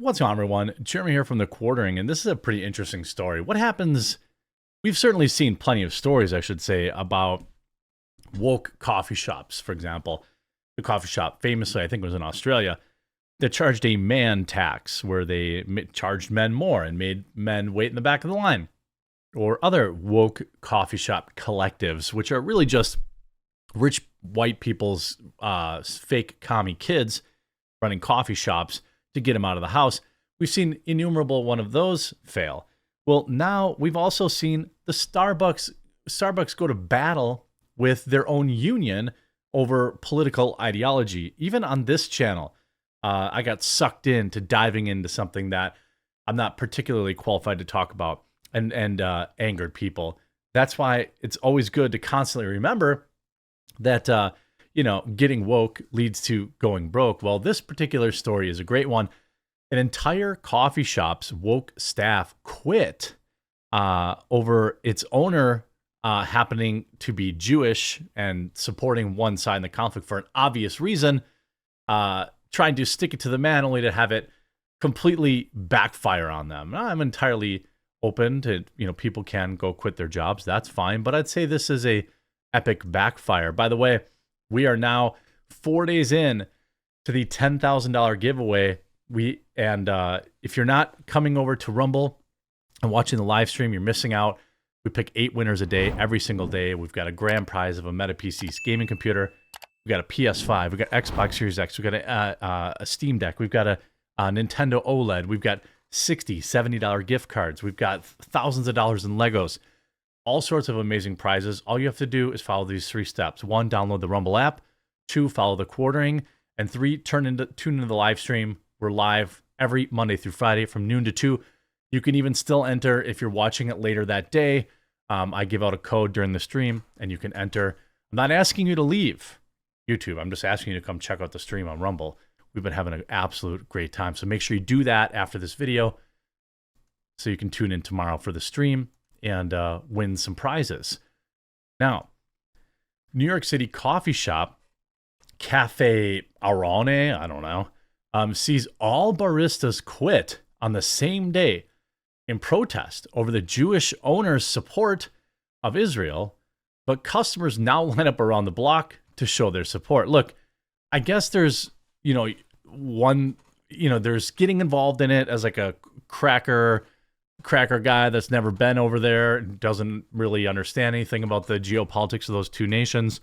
What's going on, everyone? Jeremy here from The Quartering, and this is a pretty interesting story. What happens, we've certainly seen plenty of stories, I should say, about woke coffee shops, for example. The coffee shop, famously, I think it was in Australia, that charged a man tax, where they charged men more and made men wait in the back of the line. Or other woke coffee shop collectives, which are really just rich white people's fake commie kids running coffee shops to get them out of the house. We've seen innumerable one of those fail. Well, now we've also seen the Starbucks go to battle with their own union over political ideology. Even on this channel, I got sucked into diving into something that I'm not particularly qualified to talk about and angered people. That's why it's always good to constantly remember that getting woke leads to going broke. Well, this particular story is a great one. An entire coffee shop's woke staff quit over its owner happening to be Jewish and supporting one side in the conflict for an obvious reason, trying to stick it to the man only to have it completely backfire on them. I'm entirely open to, people can go quit their jobs. That's fine. But I'd say this is a epic backfire. By the way, we are now 4 days in to the $10,000 giveaway. If you're not coming over to Rumble and watching the live stream, you're missing out. We pick 8 winners a day, every single day. We've got a grand prize of a Meta PC gaming computer. We've got a PS5. We've got Xbox Series X. We've got a Steam Deck. We've got a Nintendo OLED. We've got $60, $70 gift cards. We've got thousands of dollars in Legos. All sorts of amazing prizes. All you have to do is follow these 3 steps. 1, download the Rumble app. 2, follow the Quartering. And 3, tune into the live stream. We're live every Monday through Friday from noon to 2. You can even still enter if you're watching it later that day. I give out a code during the stream, and you can enter. I'm not asking you to leave YouTube. I'm just asking you to come check out the stream on Rumble. We've been having an absolute great time. So make sure you do that after this video so you can tune in tomorrow for the stream and win some prizes. Now, New York City coffee shop, Cafe Arone, I don't know, sees all baristas quit on the same day in protest over the Jewish owner's support of Israel, but customers now line up around the block to show their support. Look, I guess there's, there's getting involved in it as like a cracker guy that's never been over there, doesn't really understand anything about the geopolitics of those two nations.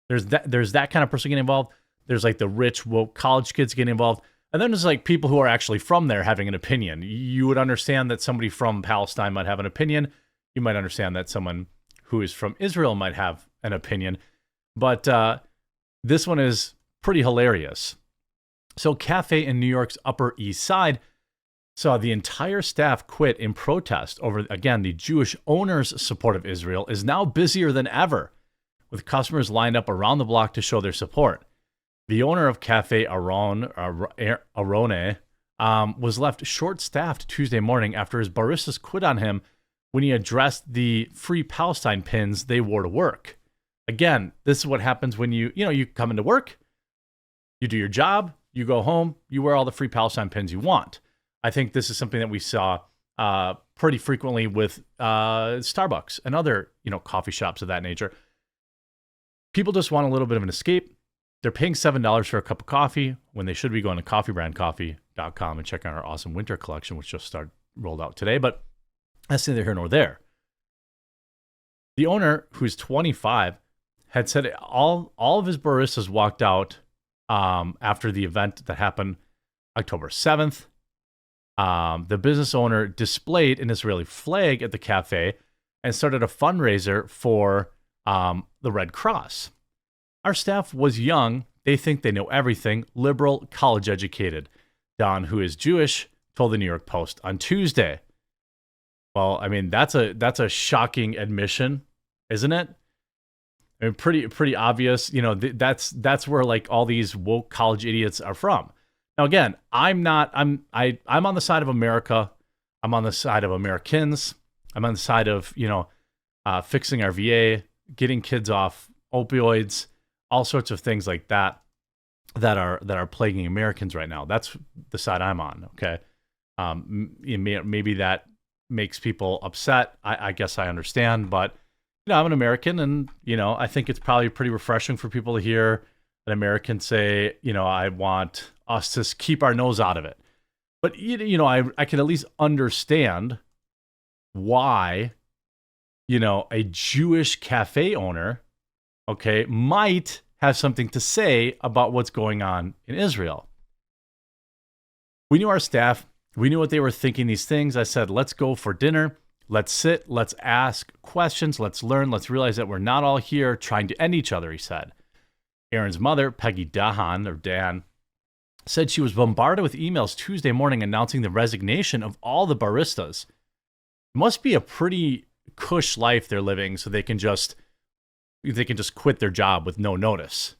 There's that kind of person getting involved. There's like the rich woke college kids getting involved. And then there's like people who are actually from there having an opinion. You would understand that somebody from Palestine might have an opinion. You might understand that someone who is from Israel might have an opinion. But this one is pretty hilarious. So Cafe in New York's Upper East Side saw the entire staff quit in protest over, again, the Jewish owner's support of Israel is now busier than ever, with customers lined up around the block to show their support. The owner of Cafe Arone was left short-staffed Tuesday morning after his baristas quit on him when he addressed the Free Palestine pins they wore to work. Again, this is what happens when you come into work, you do your job, you go home, you wear all the Free Palestine pins you want. I think this is something that we saw pretty frequently with Starbucks and other coffee shops of that nature. People just want a little bit of an escape. They're paying $7 for a cup of coffee when they should be going to coffeebrandcoffee.com and checking out our awesome winter collection, which just rolled out today. But that's neither here nor there. The owner, who's 25, had said all of his baristas walked out after the event that happened October 7th. The business owner displayed an Israeli flag at the cafe and started a fundraiser for the Red Cross. Our staff was young. They think they know everything. Liberal, college educated. Don, who is Jewish, told the New York Post on Tuesday. Well, I mean, that's a shocking admission, isn't it? I mean, pretty obvious. That's where like all these woke college idiots are from. Now, again, I'm on the side of America. I'm on the side of Americans. I'm on the side of fixing our VA, getting kids off opioids, all sorts of things like that are plaguing Americans right now. That's the side I'm on, okay? Maybe that makes people upset. I guess I understand, but I'm an American, and I think it's probably pretty refreshing for people to hear an American say, I want us to keep our nose out of it. But I can at least understand why a Jewish cafe owner, okay, might have something to say about what's going on in Israel. We knew our staff. We knew what they were thinking, these things. I said, let's go for dinner. Let's sit. Let's ask questions. Let's learn. Let's realize that we're not all here trying to end each other, he said. Aaron's mother, Peggy Dan, said she was bombarded with emails Tuesday morning announcing the resignation of all the baristas. It must be a pretty cush life they're living, so they can just quit their job with no notice,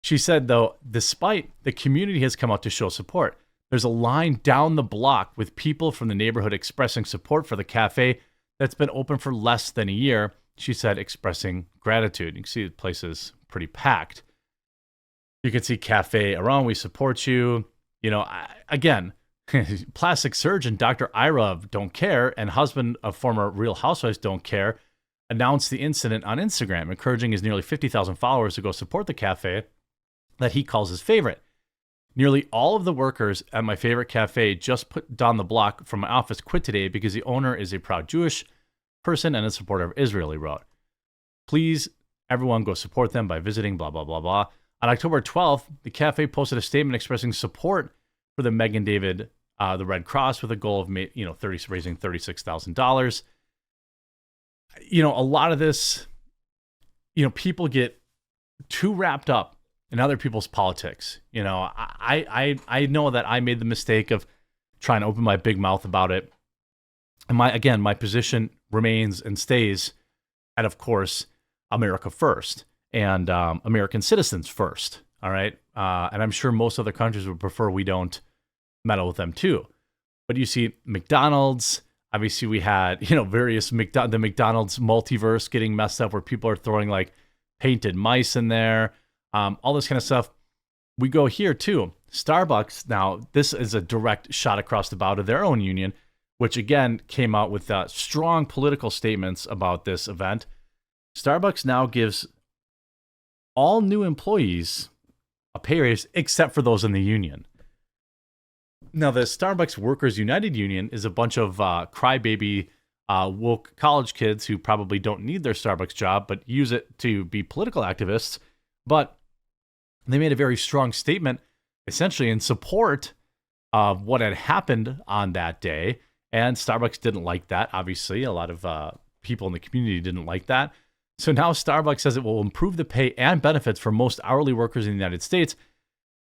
She said, though, despite the community has come out to show support, there's a line down the block with people from the neighborhood expressing support for the cafe that's been open for less than a year, she said, expressing gratitude. You can see the place is pretty packed. You can see cafe around, we support you. Again, plastic surgeon Dr. Ira of Don't Care and husband of former Real Housewives Don't Care announced the incident on Instagram, encouraging his nearly 50,000 followers to go support the cafe that he calls his favorite. Nearly all of the workers at my favorite cafe just put down the block from my office quit today because the owner is a proud Jewish person and a supporter of Israel, he wrote. Please, everyone, go support them by visiting blah, blah, blah, blah. On October 12th, the cafe posted a statement expressing support for the Megan David, the Red Cross, with a goal of raising $36,000. A lot of this, people get too wrapped up in other people's politics. I know that I made the mistake of trying to open my big mouth about it. And my position remains and stays at, of course, America first and American citizens first. All right. And I'm sure most other countries would prefer we don't meddle with them too. But you see McDonald's, obviously we had, various the McDonald's multiverse getting messed up where people are throwing like painted mice in there, all this kind of stuff. We go here too. Starbucks, now this is a direct shot across the bow to their own union, which again came out with strong political statements about this event. Starbucks now gives all new employees a pay raise except for those in the union. Now, the Starbucks Workers United Union is a bunch of crybaby woke college kids who probably don't need their Starbucks job, but use it to be political activists. But they made a very strong statement, essentially in support of what had happened on that day. And Starbucks didn't like that. Obviously, a lot of people in the community didn't like that. So now Starbucks says it will improve the pay and benefits for most hourly workers in the United States.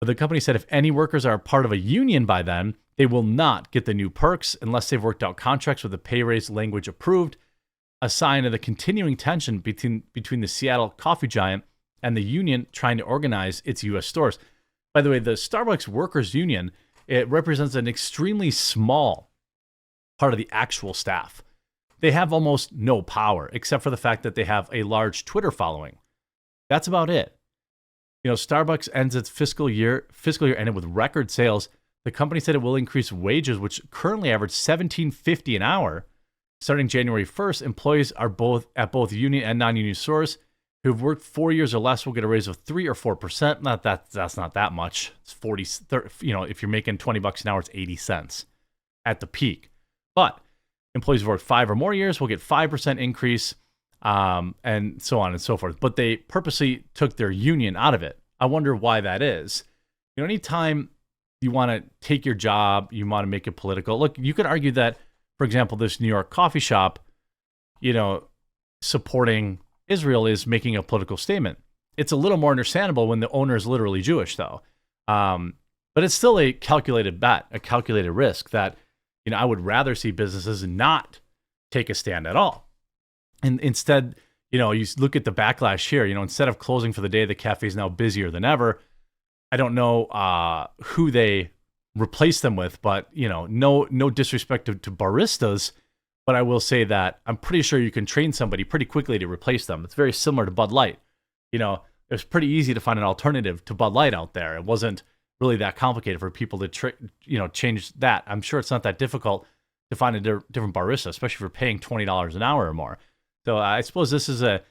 But the company said if any workers are part of a union by then, they will not get the new perks unless they've worked out contracts with the pay raise language approved, a sign of the continuing tension between the Seattle coffee giant and the union trying to organize its U.S. stores. By the way, the Starbucks Workers Union, it represents an extremely small part of the actual staff. They have almost no power, except for the fact that they have a large Twitter following. That's about it. Starbucks ends its fiscal year ended with record sales. The company said it will increase wages, which currently average $17.50 an hour. Starting January 1st, employees are at both union and non-union stores who've worked 4 years or less will get a raise of 3 or 4%. That's not that much. It's 40, 30, if you're making $20 an hour, it's 80 cents at the peak. But employees who've worked 5 or more years will get 5% increase. And so on and so forth. But they purposely took their union out of it. I wonder why that is. Anytime you want to take your job, you want to make it political. Look, you could argue that, for example, this New York coffee shop, supporting Israel is making a political statement. It's a little more understandable when the owner is literally Jewish, though. But it's still a calculated bet, a calculated risk that, I would rather see businesses not take a stand at all. And instead, you look at the backlash here, instead of closing for the day, the cafe is now busier than ever. I don't know who they replace them with, but, no disrespect to baristas. But I will say that I'm pretty sure you can train somebody pretty quickly to replace them. It's very similar to Bud Light. It was pretty easy to find an alternative to Bud Light out there. It wasn't really that complicated for people to change that. I'm sure it's not that difficult to find a different barista, especially if you're paying $20 an hour or more. So I suppose this is a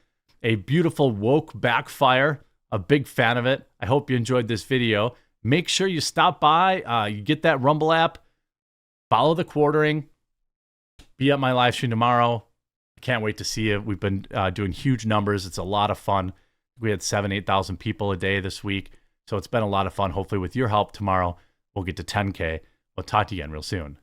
beautiful woke backfire. A big fan of it. I hope you enjoyed this video. Make sure you stop by. You get that Rumble app. Follow the quartering. Be at my live stream tomorrow. I can't wait to see you. We've been doing huge numbers. It's a lot of fun. We had 8,000 people a day this week. So it's been a lot of fun. Hopefully with your help tomorrow, we'll get to 10K. We'll talk to you again real soon.